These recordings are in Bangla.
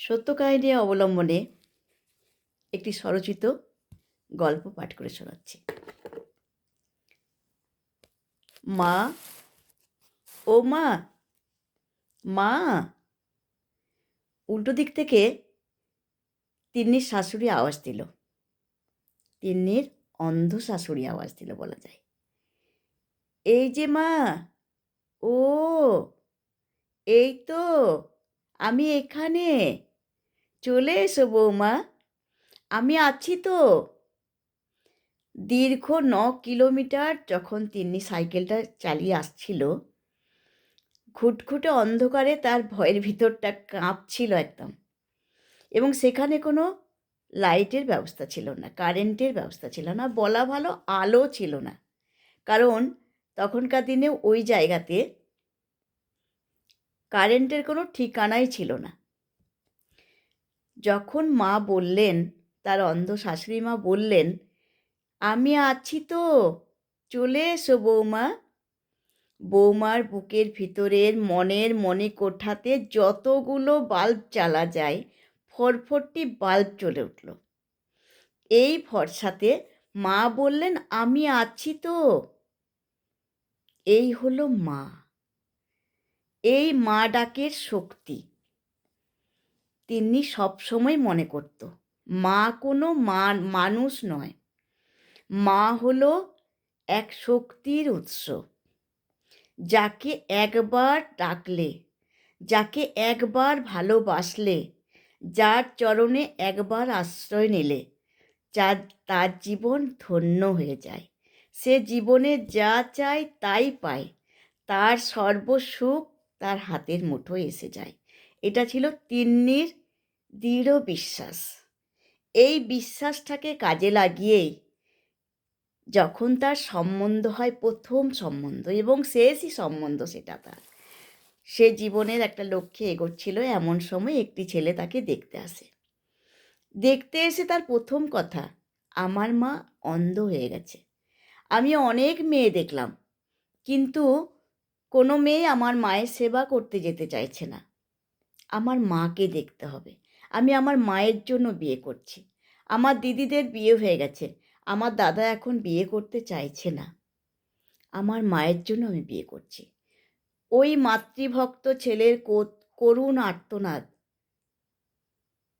সত্য কাহিনী অবলম্বনে একটি স্বরচিত গল্প পাঠ করে শোনাচ্ছি। মা, ও মা, মা। উল্টো দিক থেকে তিন্নির শাশুড়ি আওয়াজ দিল। তিন্নির অন্ধ শাশুড়ি আওয়াজ দিল বলা যায়। এই যে মা, ও, এই তো আমি এখানে, চলে এসো বৌমা, আমি আছি তো। দীর্ঘ 9 কিলোমিটার যখন তিন্নি সাইকেলটা চালিয়ে আসছিল, ঘুটঘুটে অন্ধকারে তার ভয়ের ভিতরটা কাঁপছিল একদম। এবং সেখানে কোনো লাইটের ব্যবস্থা ছিল না, কারেন্টের ব্যবস্থা ছিল না, বলা ভালো আলো ছিল না। কারণ তখনকার দিনে ওই জায়গাতে কারেন্টের কোনো ঠিকানাই ছিল না। যখন মা বললেন, তার অন্ধ শাশুড়ি মা বললেন, আমি আছি তো, চলে এসো বৌমা। বৌমার বুকের ভিতরের মনের মণিকোঠাতে যতগুলো বাল্ব জ্বালা যায়, ফটফটি বাল্ব জ্বলে উঠল। এই ভরসাতে মা বললেন, আমি আছি তো। এই হলো মা, এই মা ডাকের শক্তি। তিনি সবসময় মনে করত মা কোনো মানুষ নয়, মা হলো এক শক্তির উৎস। যাকে একবার ডাকলে, যাকে একবার ভালোবাসলে, যার চরণে একবার আশ্রয় নিলে, তার জীবন ধন্য হয়ে যায়। সে জীবনে যা চায় তাই পায়, তার সর্বসুখ তার হাতের মুঠোয় এসে যায়। এটা ছিল তিন্নির দৃঢ় বিশ্বাস। এই বিশ্বাসটাকে কাজে লাগিয়েই যখন তার সম্বন্ধ হয়, প্রথম সম্বন্ধ এবং শেষই সম্বন্ধ সেটা তার, সে জীবনের একটা লক্ষ্যে এগোচ্ছিল, এমন সময় একটি ছেলে তাকে দেখতে আসে। দেখতে এসে তার প্রথম কথা, আমার মা অন্ধ হয়ে গেছে। আমি অনেক মেয়ে দেখলাম, কিন্তু কোনো মেয়ে আমার মায়ের সেবা করতে যেতে চাইছে না। আমার মাকে দেখতে হবে। আমি আমার মায়ের জন্য বিয়ে করছি। আমার দিদিদের বিয়ে হয়ে গেছে, আমার দাদা এখন বিয়ে করতে চাইছে না। আমার মায়ের জন্য আমি বিয়ে করছি। ওই মাতৃভক্ত ছেলের করুণ আর্তনাদ,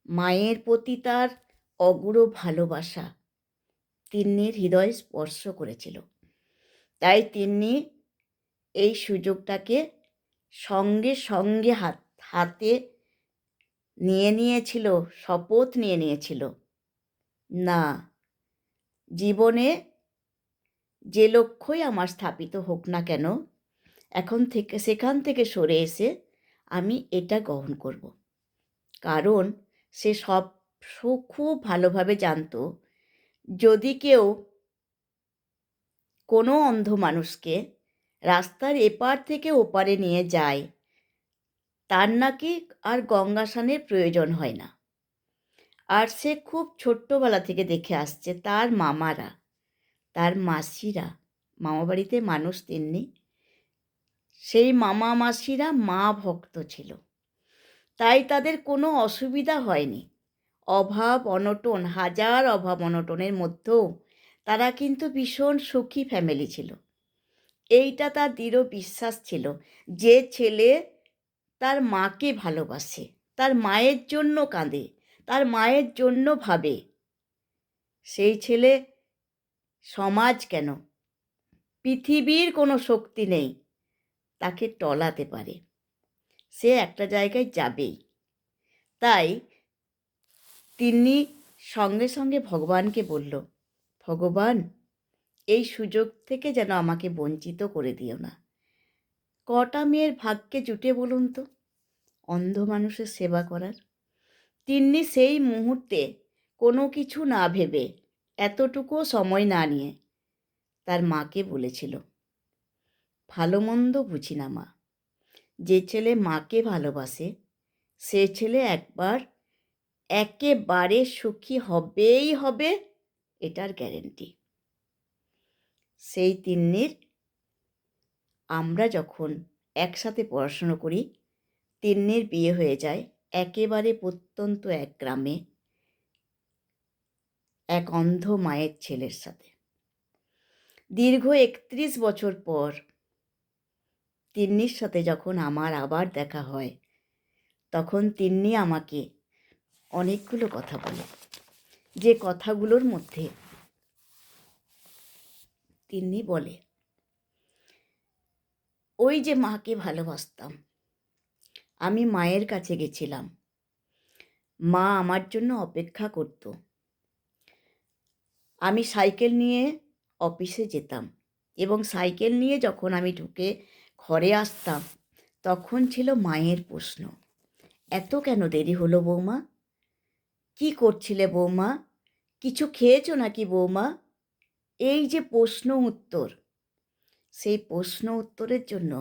মায়ের প্রতি তার অগুঢ় ভালোবাসা তিন্নির হৃদয় স্পর্শ করেছিল। তাই তিন্নি এই সুযোগটাকে সঙ্গে সঙ্গে হাতে নিয়ে নিয়েছিল, শপথ নিয়ে নিয়েছিল, না, জীবনে যে লক্ষ্যই আমার স্থাপিত হোক না কেন, সেখান থেকে সরে এসে আমি এটা গ্রহণ করব। কারণ সে খুব ভালোভাবে জানতো, যদি কেউ কোনো অন্ধ মানুষকে রাস্তার এপার থেকে ওপারে নিয়ে যায়, তার নাকি আর গঙ্গা স্নানের প্রয়োজন হয় না। আর সে খুব ছোট্টবেলা থেকে দেখে আসছে তার মামারা, তার মাসিরা, মামাবাড়িতে মানুষ তেমনি, সেই মামা মাসিরা মা ভক্ত ছিল। তাই তাদের কোনো অসুবিধা হয়নি। অভাব অনটন, হাজার অভাব অনটনের মধ্যেও তারা কিন্তু ভীষণ সুখী ফ্যামিলি ছিল। এইটা তার দৃঢ় বিশ্বাস ছিল, যে ছেলে তার মাকে ভালোবাসে, তার মায়ের জন্য কাঁদে, তার মায়ের জন্য ভাবে, সেই ছেলে সমাজ কেন, পৃথিবীর কোনো শক্তি নেই তাকে টলাতে পারে। সে একটা জায়গায় যাবেই। তাই তিনি সঙ্গে সঙ্গে ভগবানকে বলল, ভগবান, এই সুযোগ থেকে যেন আমাকে বঞ্চিত করে দিও না। কটা মেয়ের ভাগ্যে জুটে বলুন তো অন্ধ মানুষের সেবা করার? তিন্নি সেই মুহূর্তে কোনো কিছু না ভেবে, এতটুকুও সময় না নিয়ে তার মাকে বলেছিল, ভালো মন্দ বুঝি না মা, যে ছেলে মাকে ভালোবাসে সে ছেলে একেবারে সুখী হবেই হবে, এটার গ্যারেন্টি। সেই তিন্নির, আমরা যখন একসাথে পড়াশুনো করি, তিন্নির বিয়ে হয়ে যায় একেবারে প্রত্যন্ত এক গ্রামে এক অন্ধ মায়ের ছেলের সাথে। দীর্ঘ ৩১ বছর পর তিন্নির সাথে যখন আমার আবার দেখা হয়, তখন তিন্নি আমাকে অনেকগুলো কথা বলে। যে কথাগুলোর মধ্যে তিন্নি বলে, ওই যে মাকে ভালোবাসতাম, আমি মায়ের কাছে গেছিলাম, মা আমার জন্য অপেক্ষা করত। আমি সাইকেল নিয়ে অফিসে যেতাম এবং সাইকেল নিয়ে যখন আমি ঢুকে ঘরে আসতাম, তখন ছিল মায়ের প্রশ্ন, এত কেন দেরি হলো বৌমা? কি করছিলে বৌমা? কিছু খেয়েছো নাকি বৌমা? এই যে প্রশ্ন উত্তর, সেই প্রশ্ন উত্তরের জন্য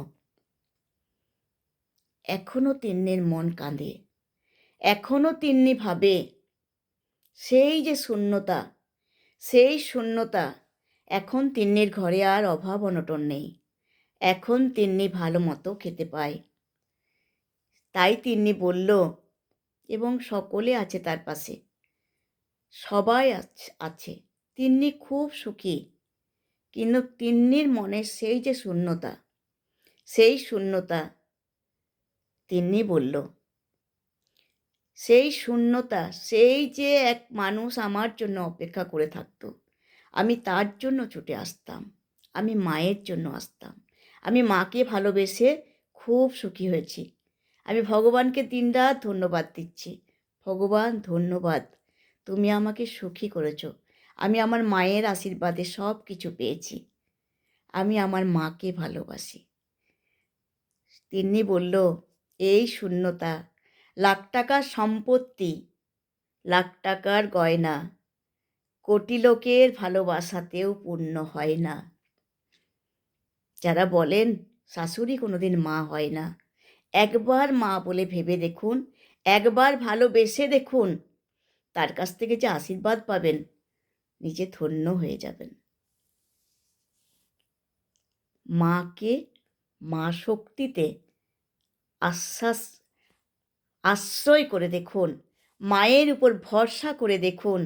এখনো তিন্নির মন কাঁদে। এখনো তিন্নি ভাবে সেই যে শূন্যতা, সেই শূন্যতা। এখন তিন্নির ঘরে আর অভাব অনটন নেই। এখন তিন্নি ভালো মতো খেতে পায়। তাই তিন্নি বলল, এবং সকলে আছে তার পাশে, সবাই আছে, তিন্নি খুব সুখী। কিন্তু তিন্নির মনের সেই যে শূন্যতা, সেই শূন্যতা, তিন্নি বলল, সেই শূন্যতা, সেই যে এক মানুষ আমার জন্য অপেক্ষা করে থাকতো, আমি তার জন্য ছুটে আসতাম, আমি মায়ের জন্য আসতাম। আমি মাকে ভালোবেসে খুব সুখী হয়েছি। আমি ভগবানকে দিনরাত ধন্যবাদ দিচ্ছি। ভগবান ধন্যবাদ, তুমি আমাকে সুখী করেছো। আমি আমার মায়ের আশীর্বাদে সব কিছু পেয়েছি। আমি আমার মাকে ভালোবাসি। তিন্নি বলল, এই শূন্যতা, লাখ টাকার সম্পত্তি, লাখ টাকার গয়না, কোটি লোকের ভালোবাসাতেও পূর্ণ হয় না। যারা বলেন শাশুড়ি কোনোদিন মা হয় না, একবার মা বলে ভেবে দেখুন, একবার ভালোবেসে দেখুন, তার কাছ থেকে যে আশীর্বাদ পাবেন, নিজে ধন্য হয়ে যাবেন। মাকে, মা শক্তিতে আশ্রয় করে দেখুন, মায়ের উপর ভরসা করে দেখুন,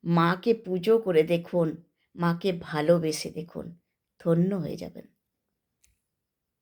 মাকে পুজো করে দেখুন, মাকে ভালোবেসে দেখুন, ধন্য হয়ে যাবেন।